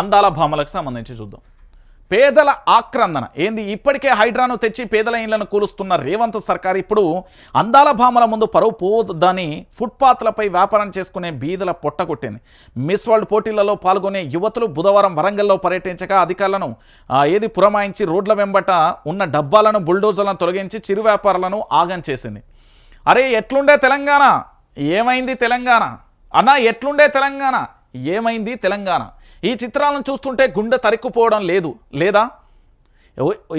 అందాల భామలకు సంబంధించి చూద్దాం. పేదల ఆక్రందన ఏంది? ఇప్పటికే హైడ్రాను తెచ్చి పేదల ఇళ్లను కూలుస్తున్న రేవంత్ సర్కార్ ఇప్పుడు అందాల భామల ముందు పరువు పోదని ఫుట్పాత్లపై వ్యాపారం చేసుకునే బీదల పొట్టగొట్టింది. మిస్ వరల్డ్ పోటీలలో పాల్గొనే యువతులు బుధవారం వరంగల్లో పర్యటించగా అధికారులను పురమాయించి రోడ్ల వెంబట ఉన్న డబ్బాలను బుల్డోజర్లను తొలగించి చిరు వ్యాపారులను ఆగం చేసింది. అరే ఎట్లుండే తెలంగాణ, ఏమైంది తెలంగాణ అన్నా, ఎట్లుండే తెలంగాణ, ఏమైంది తెలంగాణ? ఈ చిత్రాలను చూస్తుంటే గుండె తరుక్కుపోవడం లేదా?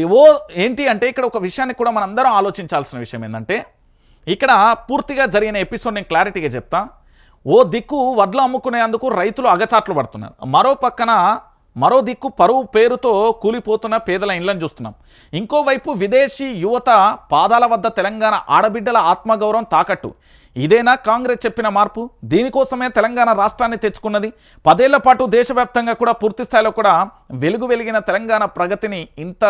ఏవో ఏంటి అంటే ఇక్కడ ఒక విషయాన్ని కూడా మనందరం ఆలోచించాల్సిన విషయం ఏంటంటే, ఇక్కడ పూర్తిగా జరిగిన ఎపిసోడ్ నేను క్లారిటీగా చెప్తా. ఓ దిక్కు వడ్లు అమ్ముకునేందుకు రైతులు అగచాట్లు పడుతున్నారు, మరో దిక్కు పరువు పేరుతో కూలిపోతున్న పేదల ఇళ్లను చూస్తున్నాం. ఇంకోవైపు విదేశీ యువత పాదాల వద్ద తెలంగాణ ఆడబిడ్డల ఆత్మగౌరవం తాకట్టు. ఇదేనా కాంగ్రెస్ చెప్పిన మార్పు? దీనికోసమే తెలంగాణ రాష్ట్రాన్ని తెచ్చుకున్నది. 10 ఏళ్ల పాటు దేశవ్యాప్తంగా కూడా పూర్తి స్థాయిలో కూడా వెలిగిన తెలంగాణ ప్రగతిని ఇంత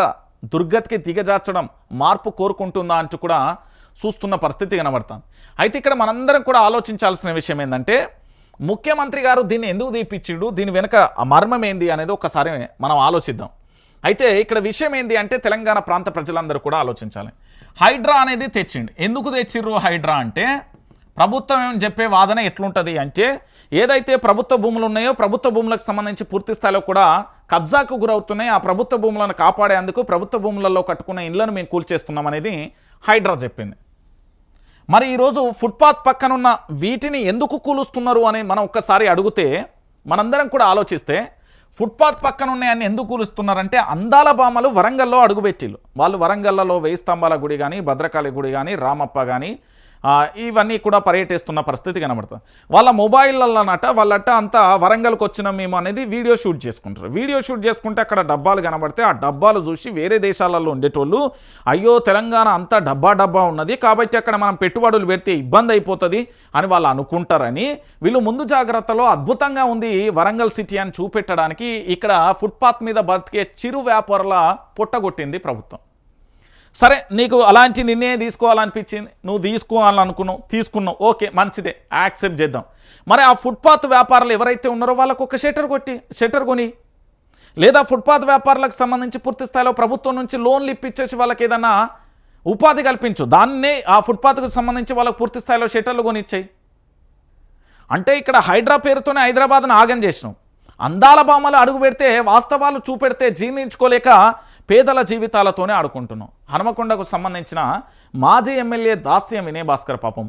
దుర్గతికి దిగజార్చడం మార్పు కోరుకుంటుందా అంటూ కూడా చూస్తున్న పరిస్థితి కనబడుతుంది. అయితే ఇక్కడ మనందరం కూడా ఆలోచించాల్సిన విషయం ఏంటంటే, ముఖ్యమంత్రి గారు దీన్ని ఎందుకు తీపిచ్చిండు, దీని వెనుక మర్మం ఏంది అనేది ఒకసారి మనం ఆలోచిద్దాం. అయితే ఇక్కడ విషయం ఏంది అంటే, తెలంగాణ ప్రాంత ప్రజలందరూ కూడా ఆలోచించాలి. హైడ్రా అనేది తెచ్చిండు. ఎందుకు తెచ్చిర్రు హైడ్రా అంటే, ప్రభుత్వం ఏమని చెప్పే వాదన ఎట్లుంటుంది అంటే, ఏదైతే ప్రభుత్వ భూములు ఉన్నాయో ప్రభుత్వ భూములకు సంబంధించి పూర్తి స్థాయిలో కూడా కబ్జాకు గురవుతున్నాయి, ఆ ప్రభుత్వ భూములను కాపాడేందుకు ప్రభుత్వ భూములలో కట్టుకున్న ఇళ్లను మేము కూల్చేస్తున్నాం అనేది హైడ్రా చెప్పింది. మరి ఈరోజు ఫుట్పాత్ పక్కనున్న వీటిని ఎందుకు కూలుస్తున్నారు అని మనం ఒక్కసారి అడిగితే, మనందరం కూడా ఆలోచిస్తే, ఫుట్పాత్ పక్కన ఉన్నాయని ఎందుకు కూలుస్తున్నారంటే, అందాల భామలు వరంగల్లో అడుగుపెట్టిళ్ళు. వాళ్ళు వరంగల్లో 1000 స్తంభాల గుడి కానీ, భద్రకాళి గుడి కానీ, రామప్ప కానీ ఇవన్నీ కూడా పర్యటిస్తున్న పరిస్థితి కనబడుతుంది. వాళ్ళ మొబైల్లనట వాళ్ళట అంతా వరంగల్కి వచ్చిన మేము అనేది వీడియో షూట్ చేసుకుంటారు. వీడియో షూట్ చేసుకుంటే అక్కడ డబ్బాలు కనబడితే ఆ డబ్బాలు చూసి వేరే దేశాలలో ఉండేటోళ్ళు, అయ్యో తెలంగాణ అంతా డబ్బా ఉన్నది కాబట్టి అక్కడ మనం పెట్టుబడులు పెడితే ఇబ్బంది అయిపోతుంది అని వాళ్ళు అనుకుంటారని, వీళ్ళు ముందు జాగ్రత్తలో అద్భుతంగా ఉంది వరంగల్ సిటీ అని చూపెట్టడానికి ఇక్కడ ఫుట్పాత్ మీద బతికే చిరు వ్యాపారుల పొట్టగొట్టింది ప్రభుత్వం. సరే, నీకు అలాంటి నిర్ణయం తీసుకోవాలనిపించింది, నువ్వు తీసుకున్నావు, ఓకే మంచిదే, యాక్సెప్ట్ చేద్దాం. మరి ఆ ఫుట్పాత్ వ్యాపారులు ఎవరైతే ఉన్నారో వాళ్ళకు ఒక షట్టర్ కొని, లేదా ఫుట్పాత్ వ్యాపారులకు సంబంధించి పూర్తి స్థాయిలో ప్రభుత్వం నుంచి లోన్లు ఇప్పించేసి వాళ్ళకి ఏదైనా ఉపాధి కల్పించు, దాన్నే ఆ ఫుట్పాత్కు సంబంధించి వాళ్ళకు పూర్తి స్థాయిలో షట్టర్లు కొనిచ్చాయి. అంటే ఇక్కడ హైడ్రా పేరుతోనే హైదరాబాద్ను ఆగం చేసినాం. అందాల భామలు అడుగు పెడితే, వాస్తవాలు చూపెడితే జీర్ణించుకోలేక పేదల జీవితాలతోనే ఆడుకుంటున్నాం. హనుమకొండకు సంబంధించిన మాజీ ఎమ్మెల్యే దాస్యం వినయ్ భాస్కర్ పాపం